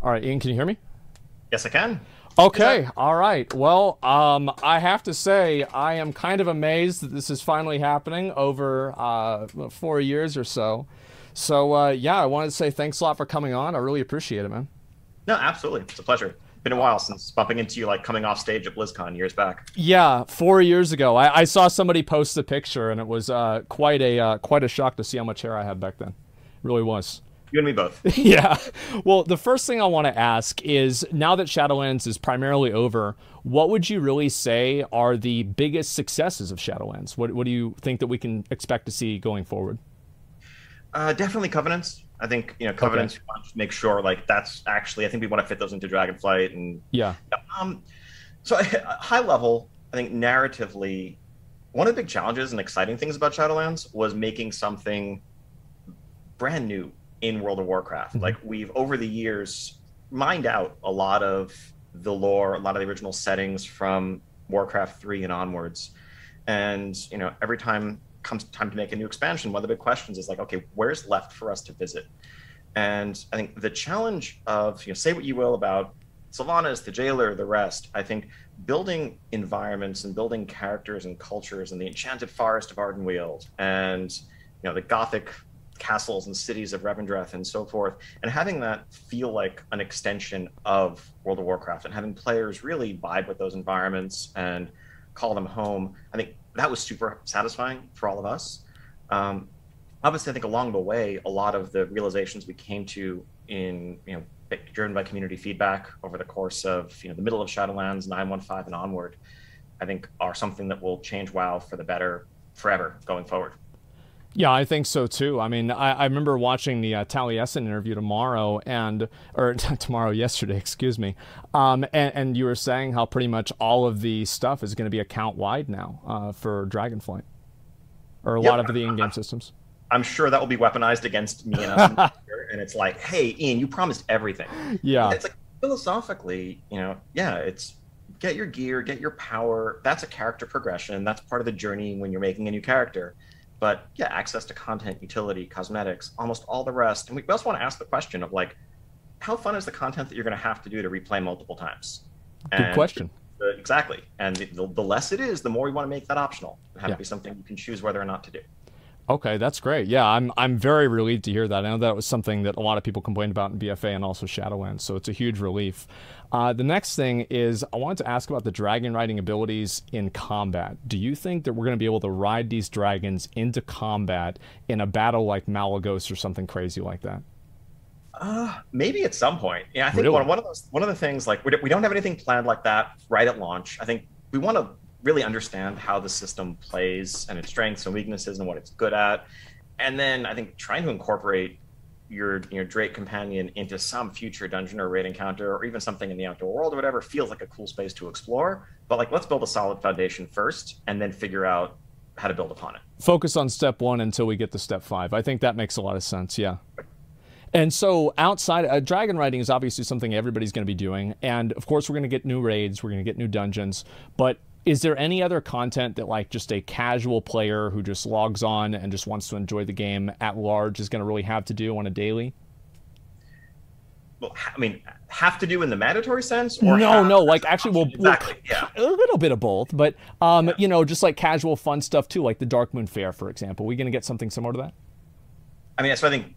All right, Ian, can you hear me? Yes, I can. Okay, all right. Well, I have to say I am kind of amazed that this is finally happening over 4 years or so. So yeah, I wanted to say thanks a lot for coming on. I really appreciate it, man. No, absolutely. It's a pleasure. Been a while since bumping into you, like coming off stage at BlizzCon years back. Yeah, 4 years ago, I saw somebody post a picture, and it was quite a shock to see how much hair I had back then. It really was. You and me both. Yeah. Well, the first thing I want to ask is, now that Shadowlands is primarily over, what would you really say are the biggest successes of Shadowlands? What do you think that we can expect to see going forward? Definitely Covenants. I think, Covenants, we want to make sure, like, that's actually, I think we want to fit those into Dragonflight. And Yeah. so high level, I think narratively, one of the big challenges and exciting things about Shadowlands was making something brand new in World of Warcraft. Like, we've over the years mined out a lot of the lore, a lot of the original settings from Warcraft 3 and onwards. And, every time comes time to make a new expansion, one of the big questions is like, okay, where's left for us to visit? And I think the challenge of, say what you will about Sylvanas, the Jailer, the rest, I think building environments and building characters and cultures in the Enchanted Forest of Ardenweald and, the Gothic castles and cities of Revendreth and so forth, and having that feel like an extension of World of Warcraft and having players really vibe with those environments and call them home. I think that was super satisfying for all of us. Obviously, I think along the way, a lot of the realizations we came to in, driven by community feedback over the course of, the middle of Shadowlands, 9.15 and onward, I think are something that will change WoW for the better forever going forward. Yeah, I think so too. I mean, I remember watching the Taliesin interview tomorrow, or tomorrow, yesterday, excuse me. And you were saying how pretty much all of the stuff is going to be account wide now for Dragonflight, or a lot of the in-game systems. I'm sure that will be weaponized against me and us. And it's like, hey, Ian, you promised everything. Yeah. It's like, philosophically, yeah, it's get your gear, get your power. That's a character progression. That's part of the journey when you're making a new character. But yeah, access to content, utility, cosmetics, almost all the rest. And we also want to ask the question of, like, how fun is the content that you're going to have to do to replay multiple times? Good question. Exactly. And the less it is, the more we want to make that optional. Have to be something you can choose whether or not to do. Okay, that's great. Yeah, I'm very relieved to hear that. I know that was something that a lot of people complained about in BFA and also Shadowlands, so it's a huge relief. The next thing is, I wanted to ask about the dragon riding abilities in combat. Do you think that we're going to be able to ride these dragons into combat in a battle like Malagos or something crazy like that? Maybe at some point. Yeah, I think Really? one of the things, like, we don't have anything planned like that right at launch. I think we want to really understand how the system plays and its strengths and weaknesses and what it's good at. And then I think trying to incorporate your Drake companion into some future dungeon or raid encounter, or even something in the outdoor world or whatever, feels like a cool space to explore. But, like, let's build a solid foundation first and then figure out how to build upon it. Focus on step 1 until we get to step 5. I think that makes a lot of sense, yeah. And so outside, dragon riding is obviously something everybody's going to be doing. And of course, we're going to get new raids, we're going to get new dungeons. But is there any other content that, like, just a casual player who just logs on and just wants to enjoy the game at large is going to really have to do on a daily? Well, I mean, have to do in the mandatory sense? Or No, like, actually, exactly, yeah. A little bit of both. But, just like casual fun stuff too, like the Darkmoon Faire, for example. Are we going to get something similar to that? I mean, so I think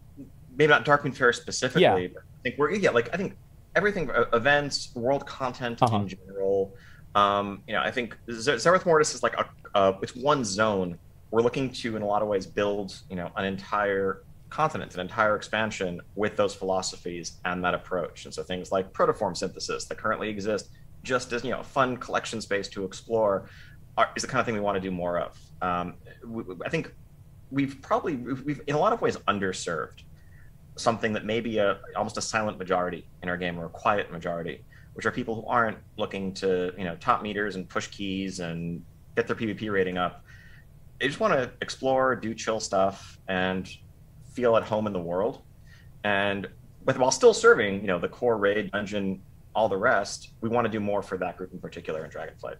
maybe not Darkmoon Faire specifically, but I think I think everything, events, world content in general. I think Zereth Mortis is like it's one zone. We're looking to, in a lot of ways, build, an entire continent, an entire expansion with those philosophies and that approach. And so things like protoform synthesis that currently exist just as, a fun collection space to explore is the kind of thing we want to do more of. I think we've in a lot of ways underserved something that may be almost a silent majority in our game, or a quiet majority, which are people who aren't looking to, top meters and push keys and get their PvP rating up. They just want to explore, do chill stuff, and feel at home in the world. And while still serving, the core raid, dungeon, all the rest, we want to do more for that group in particular in Dragonflight.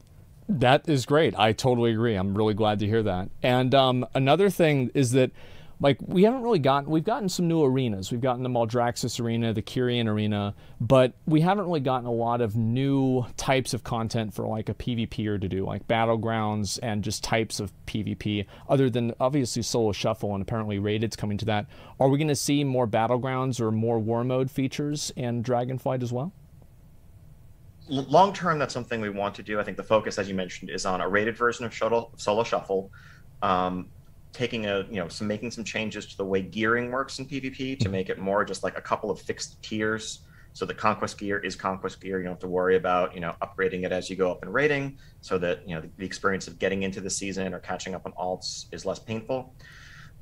That is great. I totally agree. I'm really glad to hear that. And another thing is that like we haven't really we've gotten some new arenas. We've gotten the Maldraxxus arena, the Kyrian arena, but we haven't really gotten a lot of new types of content for like a PvPer to do, like battlegrounds and just types of PvP, other than obviously solo shuffle, and apparently raided's coming to that. Are we going to see more battlegrounds or more war mode features in Dragonflight as well? Long term, that's something we want to do. I think the focus, as you mentioned, is on a rated version of solo shuffle. Making some changes to the way gearing works in PvP to make it more just like a couple of fixed tiers. So the conquest gear is conquest gear. You don't have to worry about, upgrading it as you go up in rating, so that, the experience of getting into the season or catching up on alts is less painful.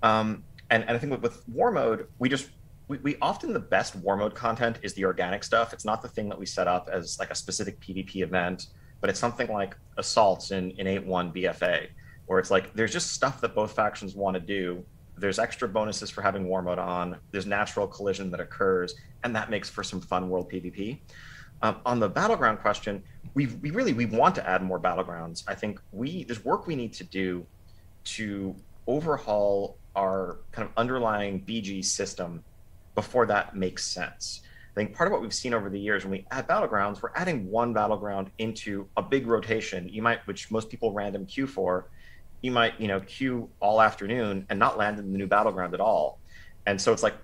And I think with war mode, we often, the best war mode content is the organic stuff. It's not the thing that we set up as like a specific PvP event, but it's something like assaults in 8.1 BFA, where it's like there's just stuff that both factions want to do. There's extra bonuses for having war mode on. There's natural collision that occurs, and that makes for some fun world PvP. On the battleground question, we want to add more battlegrounds. I think there's work we need to do to overhaul our kind of underlying BG system before that makes sense. I think part of what we've seen over the years when we add battlegrounds, we're adding one battleground into a big rotation. Which most people random queue for. You might, queue all afternoon and not land in the new battleground at all. And so it's like,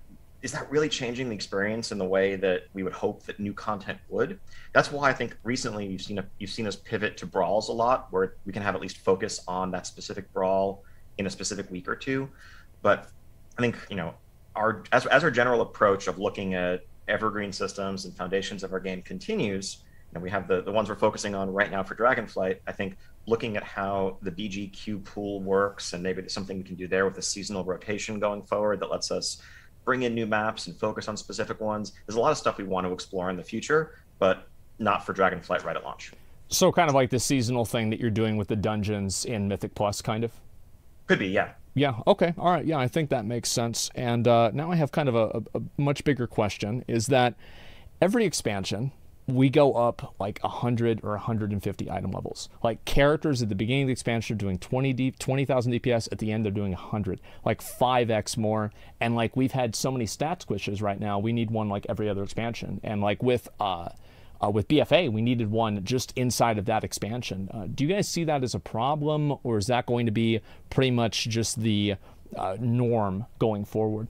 is that really changing the experience in the way that we would hope that new content would? That's why I think recently you've seen us pivot to brawls a lot, where we can have at least focus on that specific brawl in a specific week or two. But I think, as our general approach of looking at evergreen systems and foundations of our game continues, we have the ones we're focusing on right now for Dragonflight. I think looking at how the BGQ pool works, and maybe there's something we can do there with a seasonal rotation going forward that lets us bring in new maps and focus on specific ones. There's a lot of stuff we want to explore in the future, but not for Dragonflight right at launch. So kind of like the seasonal thing that you're doing with the dungeons in Mythic Plus, kind of? Could be, yeah. Yeah, okay, all right, yeah, I think that makes sense. And now I have kind of a much bigger question, is that every expansion, we go up like 100 or 150 item levels. Like characters at the beginning of the expansion are doing 20,000 DPS, at the end they're doing 100, like 5x more. And like we've had so many stat squishes right now, we need one like every other expansion. And like with BFA, we needed one just inside of that expansion. Do you guys see that as a problem, or is that going to be pretty much just the norm going forward?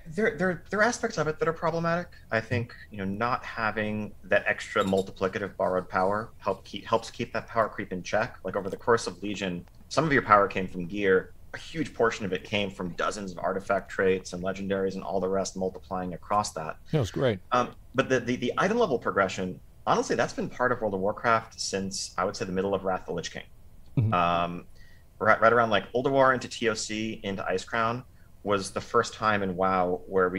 There are aspects of it that are problematic. I think not having that extra multiplicative borrowed power helps keep that power creep in check. Like over the course of Legion, some of your power came from gear. A huge portion of it came from dozens of artifact traits and legendaries and all the rest multiplying across that. That was great. But the item level progression, honestly, that's been part of World of Warcraft since I would say the middle of Wrath of the Lich King. Mm-hmm. Right around like Ulduar into TOC into Icecrown was the first time in WoW where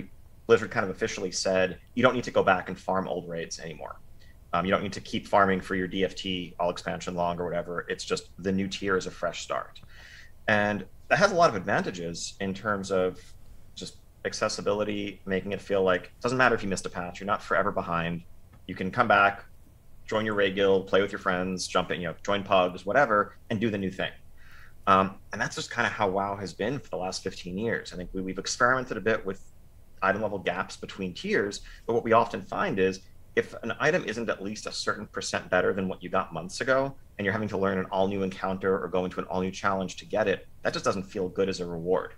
Blizzard kind of officially said, you don't need to go back and farm old raids anymore. You don't need to keep farming for your DFT all expansion long or whatever. It's just the new tier is a fresh start. And that has a lot of advantages in terms of just accessibility, making it feel like it doesn't matter if you missed a patch, you're not forever behind. You can come back, join your raid guild, play with your friends, jump in, join pubs, whatever, and do the new thing. And that's just kind of how WoW has been for the last 15 years. I think we've experimented a bit with item level gaps between tiers, but what we often find is if an item isn't at least a certain % better than what you got months ago, and you're having to learn an all new encounter or go into an all new challenge to get it, that just doesn't feel good as a reward.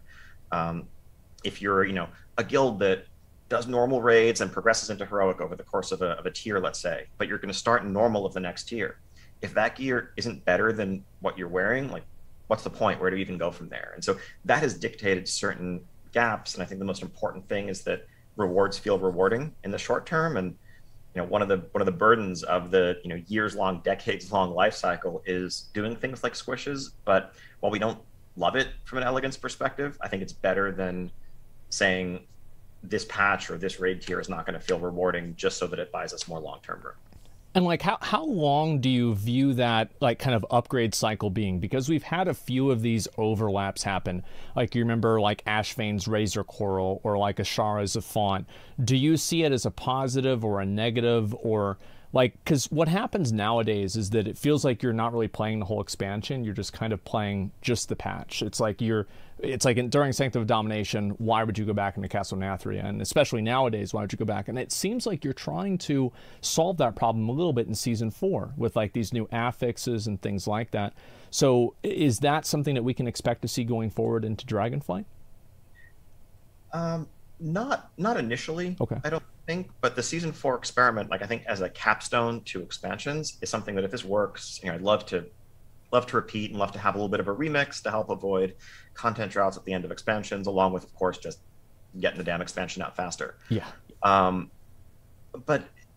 If you're, a guild that does normal raids and progresses into heroic over the course of a tier, let's say, but you're going to start in normal of the next tier. If that gear isn't better than what you're wearing, like, what's the point? Where do we even go from there? And so that has dictated certain gaps. And I think the most important thing is that rewards feel rewarding in the short term. And one of the burdens of the years-long, decades-long life cycle is doing things like squishes. But while we don't love it from an elegance perspective, I think it's better than saying this patch or this raid tier is not going to feel rewarding just so that it buys us more long-term room. And like how long do you view that like kind of upgrade cycle being? Because we've had a few of these overlaps happen. Like you remember like Ashvane's Razor Coral or like Ashara's Font. Do you see it as a positive or a negative, or Like, because what happens nowadays is that it feels like you're not really playing the whole expansion. You're just kind of playing just the patch. It's like during Sanctum of Domination, why would you go back into Castle Nathria? And especially nowadays, why would you go back? And it seems like you're trying to solve that problem a little bit in Season 4 with like these new affixes and things like that. So is that something that we can expect to see going forward into Dragonflight? Not initially. Okay. I don't think, but the Season 4 experiment, like I think as a capstone to expansions, is something that if this works, I'd love to repeat and love to have a little bit of a remix to help avoid content droughts at the end of expansions, along with, of course, just getting the damn expansion out faster. Yeah. But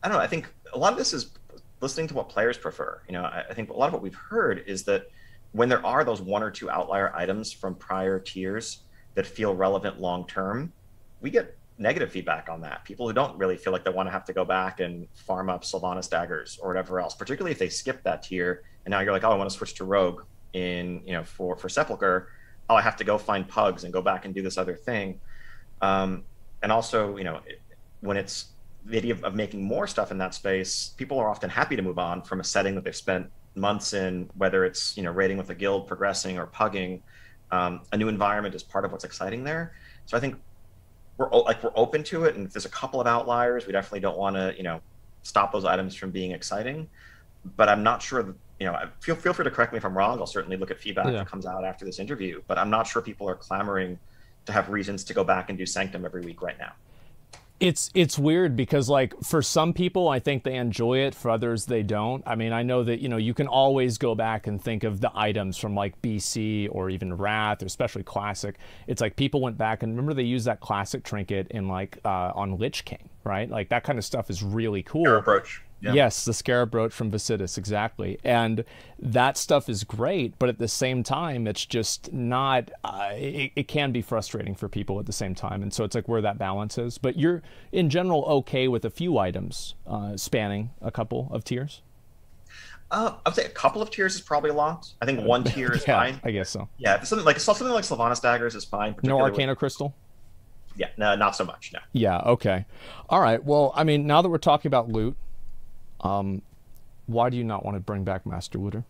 I don't know. I think a lot of this is listening to what players prefer. I think a lot of what we've heard is that when there are those 1 or 2 outlier items from prior tiers that feel relevant long term, we get negative feedback on that. People who don't really feel like they want to have to go back and farm up Sylvanas daggers or whatever else, particularly if they skip that tier and now you're like, oh, I want to switch to Rogue for Sepulcher. Oh, I have to go find pugs and go back and do this other thing. And also, when it's the idea of making more stuff in that space, people are often happy to move on from a setting that they've spent months in, whether it's raiding with a guild, progressing, or pugging. A new environment is part of what's exciting there. So I think we're open to it, and if there's a couple of outliers, we definitely don't want to stop those items from being exciting. But I'm not sure that, feel free to correct me if I'm wrong. I'll certainly look at feedback that comes out after this interview, but I'm not sure people are clamoring to have reasons to go back and do Sanctum every week right now. It's weird because, like, for some people, I think they enjoy it. For others, they don't. I mean, I know that, you can always go back and think of the items from, like, BC or even Wrath, or especially Classic. It's like people went back and remember they used that Classic trinket in, like, on Lich King, right? Like, that kind of stuff is really cool. Scarab Brooch. Yeah. Yes, the Scarab Brooch from Vicitus, exactly. And that stuff is great, but at the same time, it's just not, it can be frustrating for people at the same time. And so it's like where that balance is. But you're, in general, okay with a few items spanning a couple of tiers? I would say a couple of tiers is probably a lot. I think 1 tier is fine. I guess so. Yeah, something like Sylvanas daggers is fine. No Arcana Crystal? Yeah, no, not so much, no. Yeah, okay. All right, well, I mean, now that we're talking about loot, why do you not want to bring back Master Looter?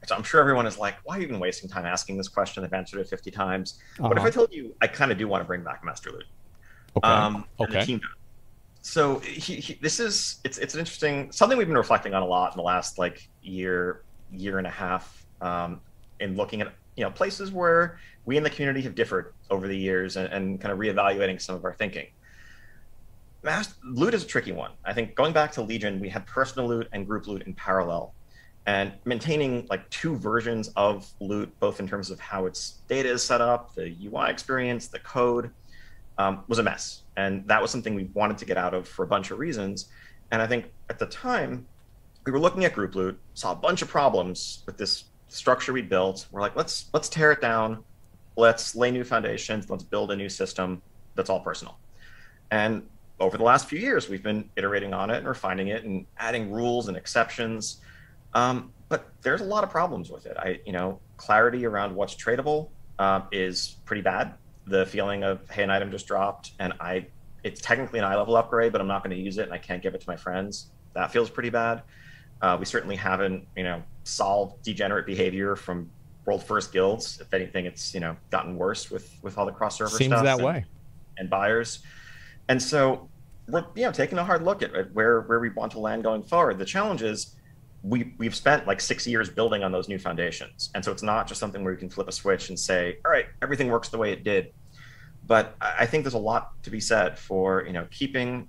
So I'm sure everyone is like, why are you even wasting time asking this question? I've answered it 50 times. But if I told you, I kind of do want to bring back Master Loot. Okay. The team. So it's an interesting, something we've been reflecting on a lot in the last like year and a half, in looking at places where we in the community have differed over the years and kind of reevaluating some of our thinking. Loot is a tricky one. I think going back to Legion, we had personal loot and group loot in parallel, and maintaining like 2 versions of loot, both in terms of how its data is set up, the UI experience, the code, was a mess. And that was something we wanted to get out of for a bunch of reasons. And I think at the time, we were looking at group loot, saw a bunch of problems with this structure we built. We're like, let's tear it down. Let's lay new foundations. Let's build a new system that's all personal. And over the last few years, we've been iterating on it and refining it and adding rules and exceptions. But there's a lot of problems with it. Clarity around what's tradable is pretty bad. The feeling of, hey, an item just dropped and it's technically an eye level upgrade, but I'm not going to use it and I can't give it to my friends. That feels pretty bad. We certainly haven't, solved degenerate behavior from world first guilds. If anything, it's, gotten worse with all the cross server stuff. Seems that way. And buyers. And so we're taking a hard look at where we want to land going forward. The challenge is we've spent like 6 years building on those new foundations. And so it's not just something where you can flip a switch and say, all right, everything works the way it did. But I think there's a lot to be said for keeping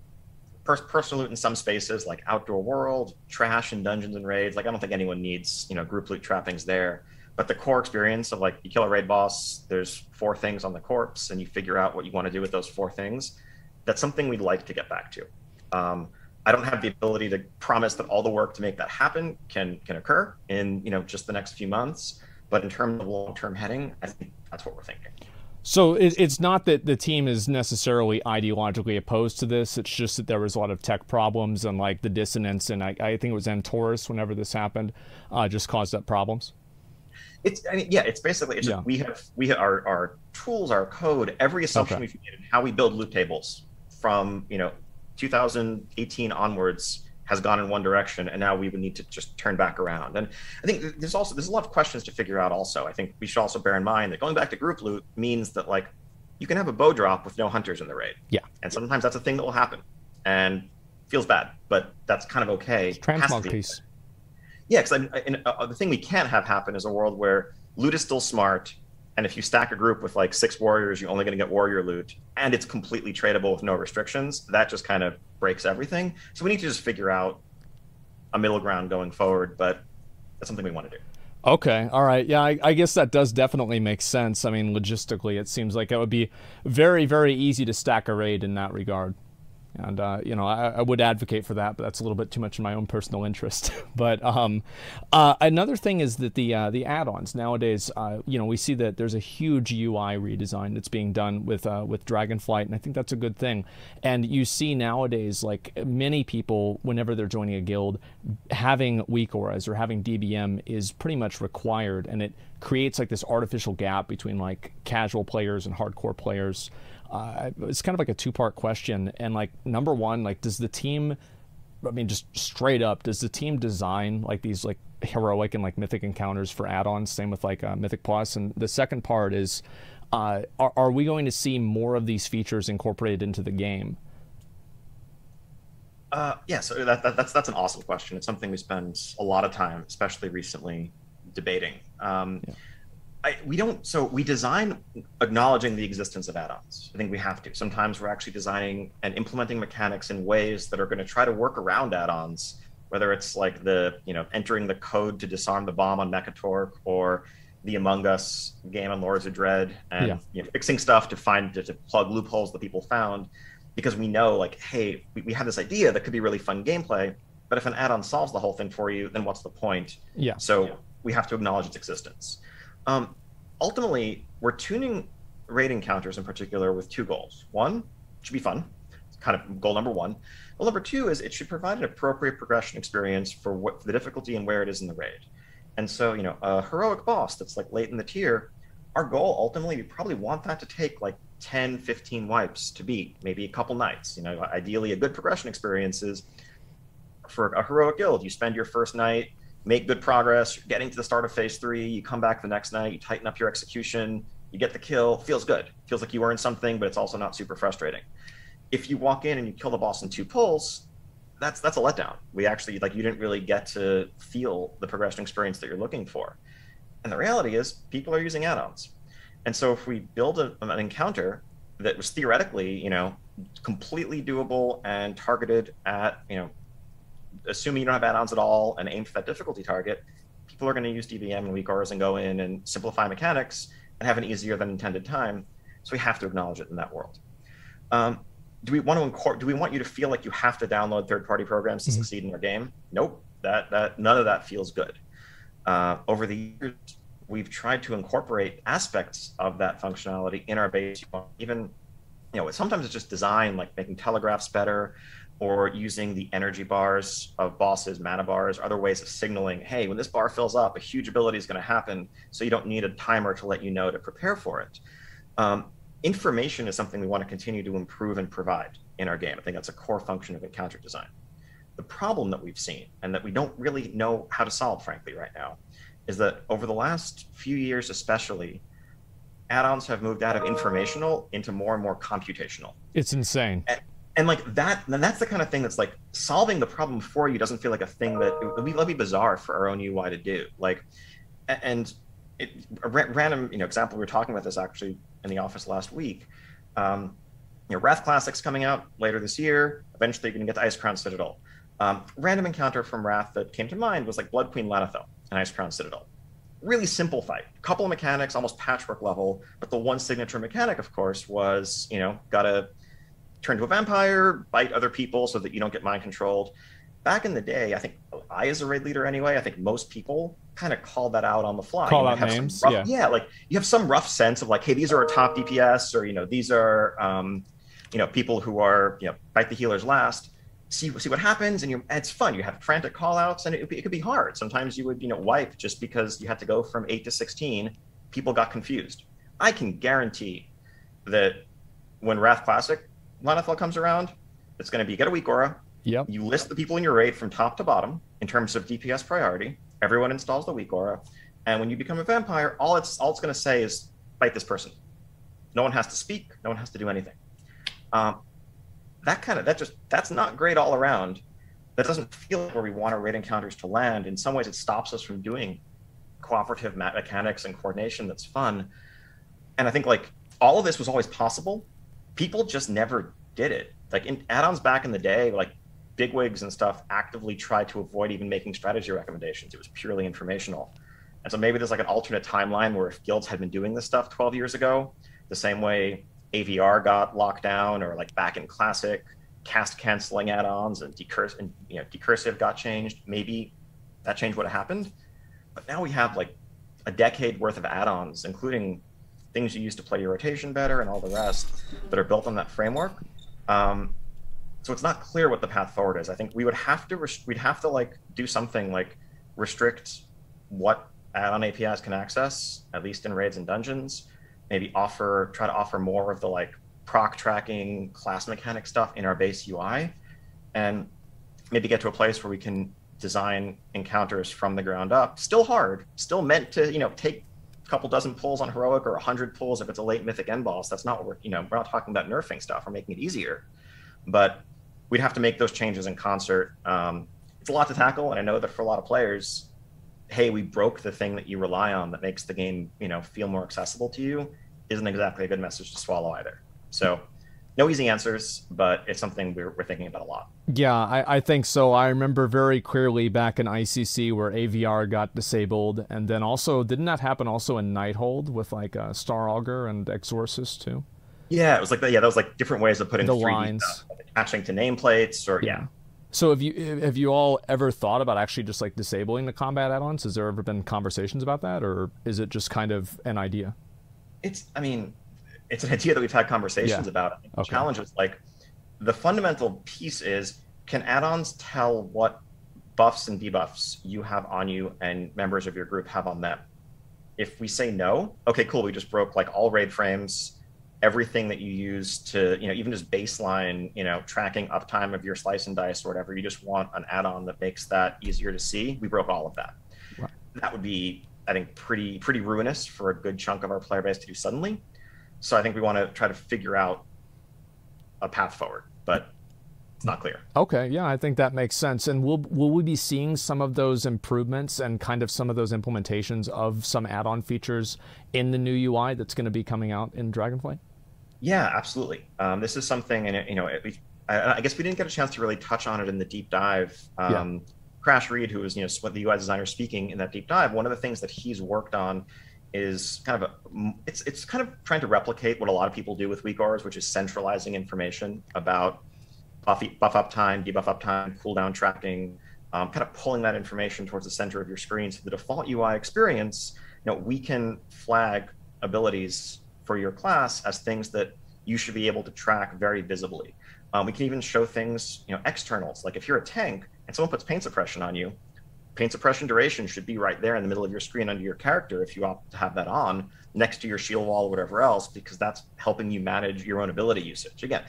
personal loot in some spaces like Outdoor World, trash and dungeons and raids. Like I don't think anyone needs group loot trappings there. But the core experience of like you kill a raid boss, there's 4 things on the corpse, and you figure out what you want to do with those 4 things. That's something we'd like to get back to. I don't have the ability to promise that all the work to make that happen can occur in just the next few months. But in terms of long-term heading, I think that's what we're thinking. So it's not that the team is necessarily ideologically opposed to this. It's just that there was a lot of tech problems and like the dissonance, and I think it was Antorus whenever this happened, just caused up problems. It's basically just we have our tools, our code, every assumption we've made in how we build loot tables from 2018 onwards has gone in one direction, and now we would need to just turn back around. And I think there's a lot of questions to figure out also. I think we should also bear in mind that going back to group loot means that, like, you can have a bow drop with no hunters in the raid. Yeah. And sometimes that's a thing that will happen. And feels bad, but that's kind of okay. It's transmog piece. Yeah, because the thing we can't have happen is a world where loot is still smart, and if you stack a group with like 6 warriors, you're only going to get warrior loot, and it's completely tradable with no restrictions. That just kind of breaks everything. So we need to just figure out a middle ground going forward, but that's something we want to do. Okay, all right. Yeah, I guess that does definitely make sense. I mean, logistically, it seems like it would be very, very easy to stack a raid in that regard. And, you know, I would advocate for that, but that's a little bit too much in my own personal interest. But another thing is that the add-ons nowadays, you know, we see that there's a huge UI redesign that's being done with Dragonflight, and I think that's a good thing. And you see nowadays, like, many people, whenever they're joining a guild, having weak auras or having DBM is pretty much required, and it creates, like, this artificial gap between, like, casual players and hardcore players. It's kind of like a two-part question, and like, number one, like, does the team, I mean, just straight up, does the team design like these like heroic and like mythic encounters for add-ons? Same with like Mythic Plus. And the second part is, are we going to see more of these features incorporated into the game? Yeah, so that's an awesome question. It's something we spend a lot of time, especially recently, debating. Yeah. We design acknowledging the existence of add-ons. I think we have to. Sometimes we're actually designing and implementing mechanics in ways that are going to try to work around add-ons, whether it's like the, you know, entering the code to disarm the bomb on Mechatork, or the Among Us game on Lords of Dread, and you know, fixing stuff to plug loopholes that people found, because we know, like, hey, we have this idea that could be really fun gameplay, but if an add-on solves the whole thing for you, then what's the point? We have to acknowledge its existence. Ultimately, we're tuning raid encounters in particular with 2 goals. One, it should be fun. It's kind of goal number 1. Goal number 2 is it should provide an appropriate progression experience for the difficulty and where it is in the raid. And so, you know, a heroic boss that's like late in the tier, our goal ultimately, we probably want that to take like 10, 15 wipes to beat, maybe a couple nights. You know, ideally a good progression experience is for a heroic guild, you spend your first night, make good progress, you're getting to the start of phase 3, you come back the next night, you tighten up your execution, you get the kill, feels good. Feels like you earned something, but it's also not super frustrating. If you walk in and you kill the boss in 2 pulls, that's a letdown. We actually, like, you didn't really get to feel the progression experience that you're looking for. And the reality is, people are using add-ons. And so if we build an encounter that was theoretically, you know, completely doable and targeted at, you know, assuming you don't have add-ons at all and aim for that difficulty target, people are going to use DBM and weak auras and go in and simplify mechanics and have an easier than intended time. So we have to acknowledge it in that world. Do we want you to feel like you have to download third-party programs to succeed in our game? Nope. None of that feels good. Over the years, we've tried to incorporate aspects of that functionality in our base. Even, you know, sometimes it's just design, like making telegraphs better, or using the energy bars of bosses, mana bars, other ways of signaling, hey, when this bar fills up, a huge ability is going to happen, so you don't need a timer to let you know to prepare for it. Information is something we want to continue to improve and provide in our game. I think that's a core function of encounter design. The problem that we've seen, and that we don't really know how to solve, frankly, right now, is that over the last few years especially, add-ons have moved out of informational into more and more computational. It's insane. And like that, then that's the kind of thing that's like solving the problem for you doesn't feel like a thing that that'd be bizarre for our own UI to do. Like, and a random, you know, example, we were talking about this actually in the office last week. You know, Wrath Classic's coming out later this year. Eventually, you're going to get the Ice Crown Citadel. Random encounter from Wrath that came to mind was like Blood Queen Lanethel and Ice Crown Citadel. Really simple fight. Couple of mechanics, almost patchwork level, but the one signature mechanic, of course, was, you know, gotta turn to a vampire, bite other people so that you don't get mind controlled. Back in the day, I think as a raid leader anyway, I think most people kind of call that out on the fly. Call out names, yeah. Like you have some rough sense of like, hey, these are our top DPS, or, you know, these are, you know, people who are, you know, bite the healers last. See what happens, and it's fun. You have frantic call outs, and it could be hard. Sometimes you would, you know, wipe just because you had to go from 8 to 16. People got confused. I can guarantee that when Wrath Classic Lanethel comes around, It's going to be get a weak aura. Yep. You list the people in your raid from top to bottom in terms of DPS priority. Everyone installs the weak aura, and when you become a vampire, all it's going to say is fight this person. No one has to speak. No one has to do anything. That's not great all around. That doesn't feel where we want our raid encounters to land. In some ways, it stops us from doing cooperative mechanics and coordination that's fun. And I think like all of this was always possible. People just never did it. Like in add-ons back in the day, like bigwigs and stuff actively tried to avoid even making strategy recommendations. It was purely informational. And so maybe there's like an alternate timeline where if guilds had been doing this stuff 12 years ago, the same way AVR got locked down, or like back in Classic, cast canceling add-ons and decursive got changed, maybe that change would have happened. But now we have like a decade worth of add-ons, including things you use to play your rotation better and all the rest, that are built on that framework. So it's not clear what the path forward is. I think we would have to like do something like restrict what add-on APIs can access, at least in raids and dungeons. Maybe try to offer more of the like proc tracking, class mechanic stuff in our base UI, and maybe get to a place where we can design encounters from the ground up. Still hard, still meant to, take a couple dozen pulls on heroic or 100 pulls if it's a late mythic end boss. That's not what we're not talking about nerfing stuff. We're making it easier, but we'd have to make those changes in concert. It's a lot to tackle, and I know that for a lot of players, hey, we broke the thing that you rely on that makes the game, feel more accessible to you, isn't exactly a good message to swallow either. So no easy answers, but it's something we're thinking about a lot. Yeah, I think so. I remember very clearly back in ICC where AVR got disabled, and then also, didn't that happen also in Nighthold with like Star Augur and Exorcist too? Yeah, it was like that. Yeah, that was like different ways of putting the 3D lines, stuff, like attaching to nameplates, or yeah. So have you all ever thought about actually just like disabling the combat add-ons? Has there ever been conversations about that, or is it just kind of an idea? It's an idea that we've had conversations about. The challenge is like, the fundamental piece is, can add-ons tell what buffs and debuffs you have on you and members of your group have on them? If we say no, okay, cool, we just broke like all raid frames, everything that you use to, even just baseline, tracking uptime of your slice and dice or whatever. You just want an add-on that makes that easier to see. We broke all of that. Right. That would be, I think, pretty ruinous for a good chunk of our player base to do suddenly. So I think we want to try to figure out a path forward, but it's not clear. Okay, yeah, I think that makes sense. And will we be seeing some of those improvements and kind of some of those implementations of some add-on features in the new UI that's going to be coming out in Dragonflight? Yeah, absolutely. This is something, and I guess we didn't get a chance to really touch on it in the deep dive. Crash Reed, who was the UI designer speaking in that deep dive, one of the things that he's worked on is kind of it's kind of trying to replicate what a lot of people do with weak auras, which is centralizing information about buff uptime, debuff uptime, cooldown tracking, kind of pulling that information towards the center of your screen. So the default UI experience, we can flag abilities for your class as things that you should be able to track very visibly. We can even show things, externals. Like if you're a tank and someone puts pain suppression on you, pain suppression duration should be right there in the middle of your screen under your character if you opt to have that on, next to your shield wall or whatever else, because that's helping you manage your own ability usage. Again,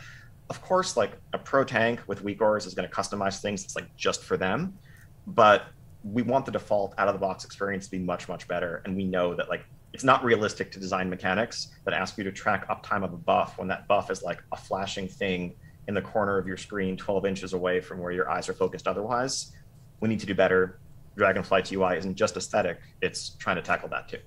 of course, like a pro tank with weak auras is going to customize things that's like just for them, but we want the default out of the box experience to be much, much better. And we know that like it's not realistic to design mechanics that ask you to track uptime of a buff when that buff is like a flashing thing in the corner of your screen 12 inches away from where your eyes are focused otherwise. We need to do better. Dragonflight's UI isn't just aesthetic, it's trying to tackle that too.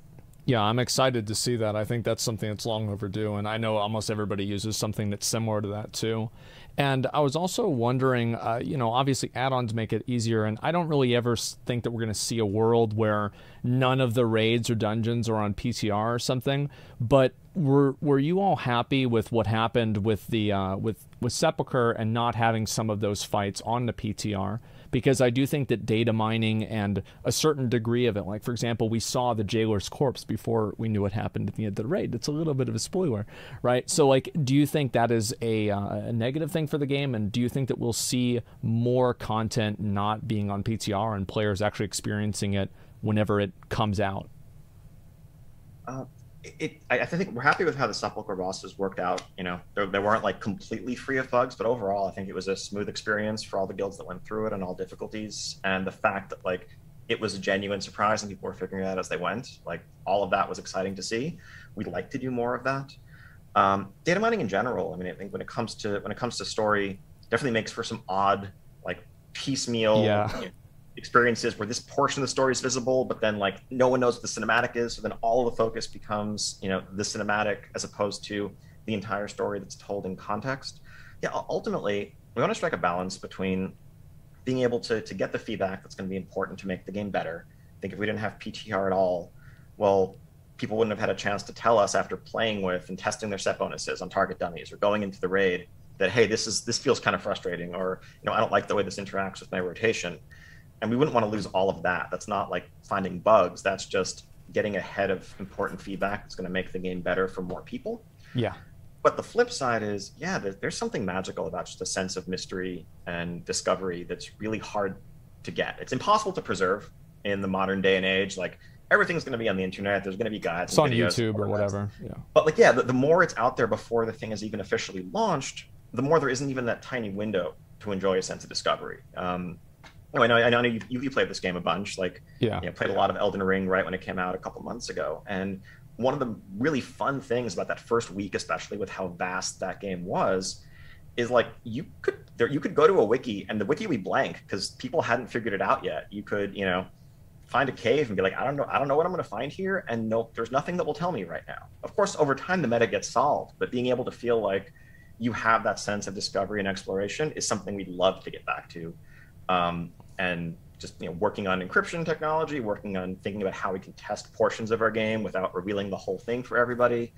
Yeah, I'm excited to see that. I think that's something that's long overdue, and I know almost everybody uses something that's similar to that too. And I was also wondering, obviously add-ons make it easier, and I don't really ever think that we're going to see a world where none of the raids or dungeons are on PTR or something, but were you all happy with what happened with the with Sepulchre and not having some of those fights on the PTR? Because I do think that data mining and a certain degree of it, like for example, we saw the jailer's corpse before we knew what happened at the end of the raid. It's a little bit of a spoiler, right? So like, do you think that is a negative thing for the game? And do you think that we'll see more content not being on PTR and players actually experiencing it whenever it comes out? I think we're happy with how the Sepulchre bosses worked out. You know, they weren't like completely free of bugs, but overall, I think it was a smooth experience for all the guilds that went through it and all difficulties. And the fact that like it was a genuine surprise and people were figuring it out as they went, like all of that was exciting to see. We'd like to do more of that. Data mining in general, I mean, I think when it comes to story, definitely makes for some odd like piecemeal. Yeah. You know, experiences where this portion of the story is visible, but then like no one knows what the cinematic is, so then all of the focus becomes, you know, the cinematic as opposed to the entire story that's told in context. Yeah, ultimately we want to strike a balance between being able to get the feedback that's going to be important to make the game better. I think if we didn't have PTR at all, well, people wouldn't have had a chance to tell us after playing with and testing their set bonuses on target dummies or going into the raid that, hey, this feels kind of frustrating, or, you know, I don't like the way this interacts with my rotation. And we wouldn't want to lose all of that. That's not like finding bugs. That's just getting ahead of important feedback that's going to make the game better for more people. Yeah. But the flip side is, yeah, there's something magical about just a sense of mystery and discovery that's really hard to get. It's impossible to preserve in the modern day and age. Like everything's going to be on the internet. There's going to be guides. It's on YouTube or whatever. Yeah. But like, yeah, the more it's out there before the thing is even officially launched, the more there isn't even that tiny window to enjoy a sense of discovery. I know you played this game a bunch. Like, yeah, you know, played a lot of Elden Ring right when it came out a couple months ago. And one of the really fun things about that first week, especially with how vast that game was, is like you could go to a wiki and the wiki would be blank because people hadn't figured it out yet. You could, you know, find a cave and be like, I don't know what I'm going to find here, and no, there's nothing that will tell me right now. Of course, over time the meta gets solved, but being able to feel like you have that sense of discovery and exploration is something we'd love to get back to. And just, you know, working on encryption technology, working on thinking about how we can test portions of our game without revealing the whole thing for everybody.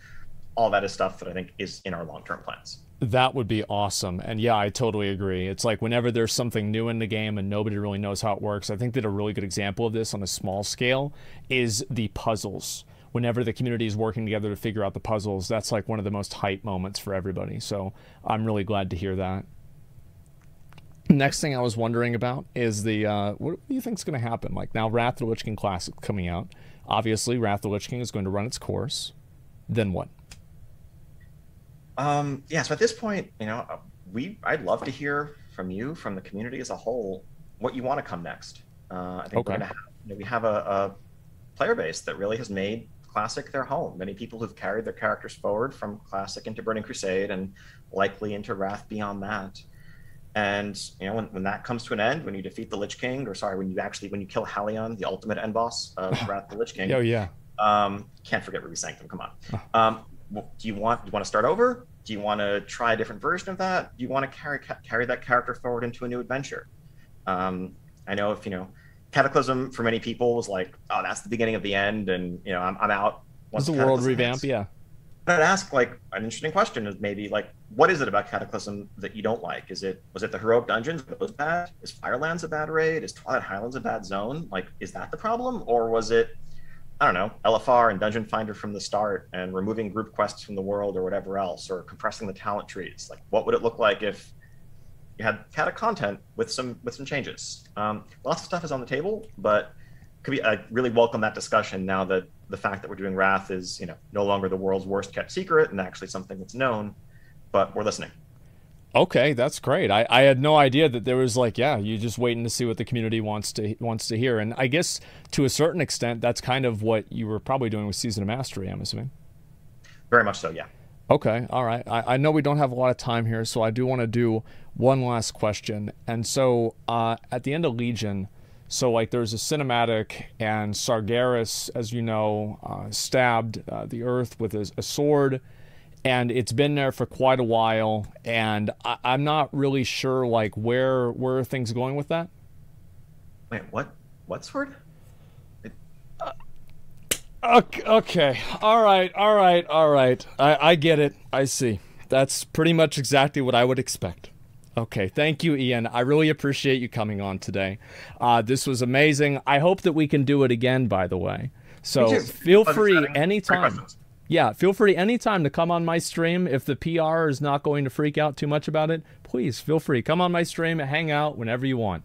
All that is stuff that I think is in our long-term plans. That would be awesome. And yeah, I totally agree. It's like whenever there's something new in the game and nobody really knows how it works, I think that a really good example of this on a small scale is the puzzles. Whenever the community is working together to figure out the puzzles, that's like one of the most hype moments for everybody. So I'm really glad to hear that. Next thing I was wondering about is the what do you think is going to happen? Like now, Wrath of the Lich King Classic coming out. Obviously, Wrath of the Lich King is going to run its course. Then what? Yeah. So at this point, you know, I'd love to hear from you, from the community as a whole, what you want to come next. I think we're gonna have, you know, we have a player base that really has made Classic their home. Many people who've carried their characters forward from Classic into Burning Crusade and likely into Wrath beyond that. And, you know, when that comes to an end, when you defeat the Lich King, or sorry, when you kill Halion, the ultimate end boss of Wrath of the Lich King. Oh yeah. Can't forget Ruby Sanctum. Come on. Do you want to start over? Do you want to try a different version of that? Do you want to carry that character forward into a new adventure? I know if, you know, Cataclysm for many people was like, oh, that's the beginning of the end, and, you know, I'm out. It's a world revamp, yeah. I'd ask, like, an interesting question is maybe, like, what is it about Cataclysm that you don't like? Was it the heroic dungeons? Were those bad? Is Firelands a bad raid? Is Twilight Highlands a bad zone? Like, is that the problem? Or was it, I don't know, LFR and Dungeon Finder from the start and removing group quests from the world or whatever else, or compressing the talent trees? Like, what would it look like if you had Cata content with some changes? Lots of stuff is on the table, but I really welcome that discussion now that the fact that we're doing Wrath is, you know, no longer the world's worst kept secret and actually something that's known, but we're listening. Okay, that's great. I had no idea that there was, like, yeah, you're just waiting to see what the community wants to hear. And I guess to a certain extent, that's kind of what you were probably doing with Season of Mastery, I'm assuming. Very much so, yeah. Okay, all right. I know we don't have a lot of time here, so I do want to do one last question. And so at the end of Legion, so like there's a cinematic, and Sargeras, as you know, stabbed the earth with a sword, and it's been there for quite a while, and I'm not really sure like where are things going with that. Wait, what sword? Okay, all right. I get it. I see. That's pretty much exactly what I would expect. Okay, thank you, Ian. I really appreciate you coming on today. This was amazing. I hope that we can do it again, by the way. So feel free anytime. Yeah, feel free anytime to come on my stream. If the PR is not going to freak out too much about it, please feel free. Come on my stream and hang out whenever you want.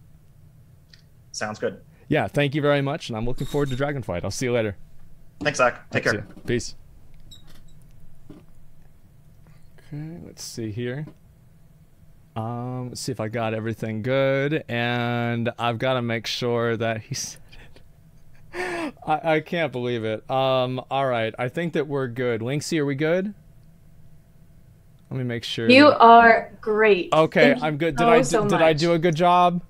Sounds good. Yeah, thank you very much, and I'm looking forward to Dragonfight. I'll see you later. Thanks, Zach. Take care. Peace. Okay, let's see here. Let's see if I got everything good, and I've got to make sure that he said it. I can't believe it. All right, I think that we're good. Linksy, are we good? Let me make sure. You are great. Okay, Thank I'm good. you Did I do a good job?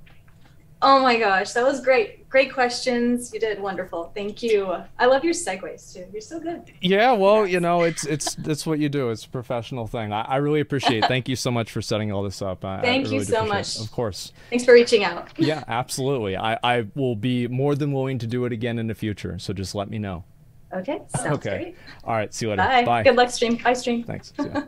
Oh my gosh, that was great. Great questions. You did wonderful. Thank you. I love your segues too. You're so good. Yeah, well, you know, it's what you do. It's a professional thing. I really appreciate it. Thank you so much for setting all this up. Thank you really so appreciate much. it. Of course. Thanks for reaching out. Yeah, absolutely. I will be more than willing to do it again in the future. So just let me know. Okay, sounds great. All right, see you later. Bye. Bye. Good luck, stream. Bye, stream. Thanks. See ya.